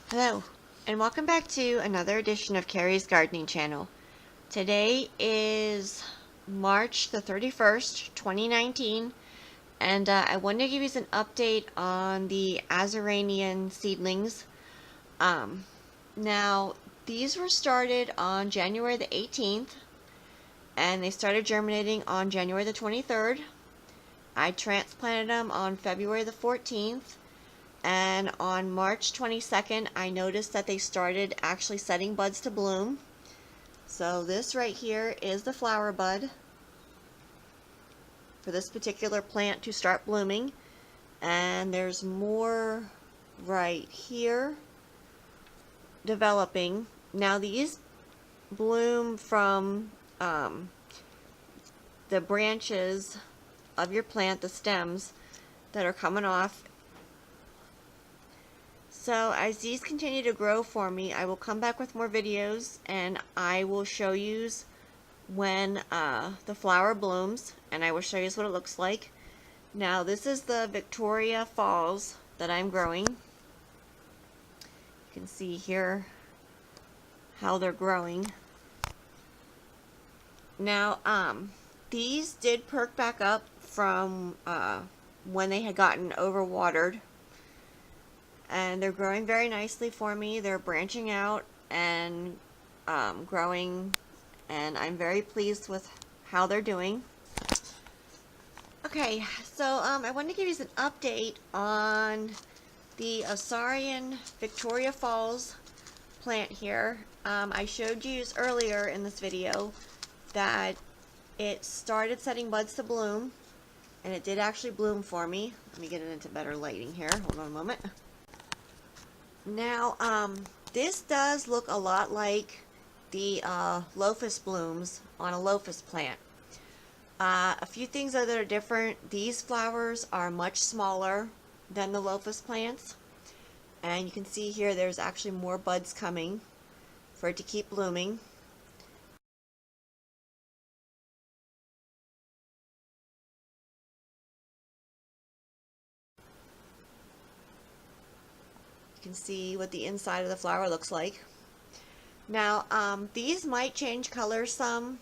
Hello, and welcome back to another edition of Carrie's Gardening Channel. Today is March the 31st, 2019, and I wanted to give you an update on the asarinian seedlings. Now, these were started on January the 18th, and they started germinating on January the 23rd. I transplanted them on February the 14th. And on March 22nd, I noticed that they started actually setting buds to bloom. So this right here is the flower bud for this particular plant to start blooming. And there's more right here developing. Now these bloom from the branches of your plant, the stems that are coming off. So as these continue to grow for me, I will come back with more videos and I will show you when the flower blooms, and I will show you what it looks like. Now this is the Victoria Falls that I'm growing. You can see here how they're growing. Now these did perk back up from when they had gotten overwatered. And they're growing very nicely for me. They're branching out and growing, and I'm very pleased with how they're doing. Okay, so I wanted to give you an update on the asarina Victoria Falls plant here. I showed you earlier in this video that it started setting buds to bloom, and it did actually bloom for me. Let me get it into better lighting here. Hold on a moment. Now, this does look a lot like the lophus blooms on a lophus plant. A few things that are different. These flowers are much smaller than the lophus plants. And you can see here there's actually more buds coming for it to keep blooming. You can see what the inside of the flower looks like. Now, these might change color some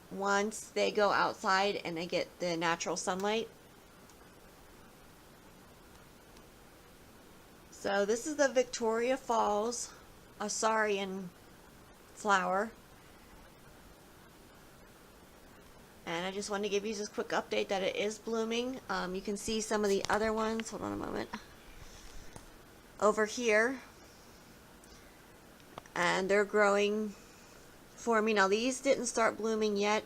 once they go outside and they get the natural sunlight. So this is the Victoria Falls asarina flower. And I just wanted to give you this quick update that it is blooming. You can see some of the other ones. Hold on a moment. Over here, and they're growing for me. Now these didn't start blooming yet.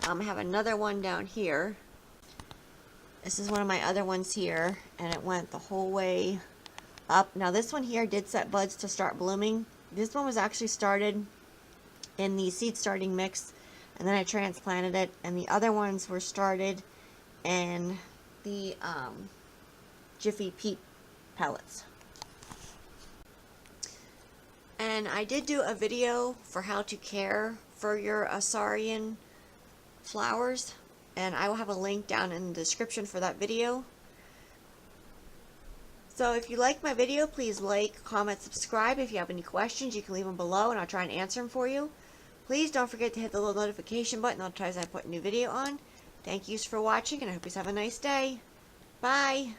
I have another one down here. This is one of my other ones here, and it went the whole way up. Now this one here did set buds to start blooming. This one was actually started in the seed starting mix, and then I transplanted it, and the other ones were started in the Jiffy Peat pellets. And I did do a video for how to care for your asarina flowers, and I will have a link down in the description for that video. So if you like my video, please like, comment, subscribe. If you have any questions, you can leave them below and I'll try and answer them for you. Please don't forget to hit the little notification button all the times I put a new video on. Thank you for watching, and I hope you have a nice day. Bye!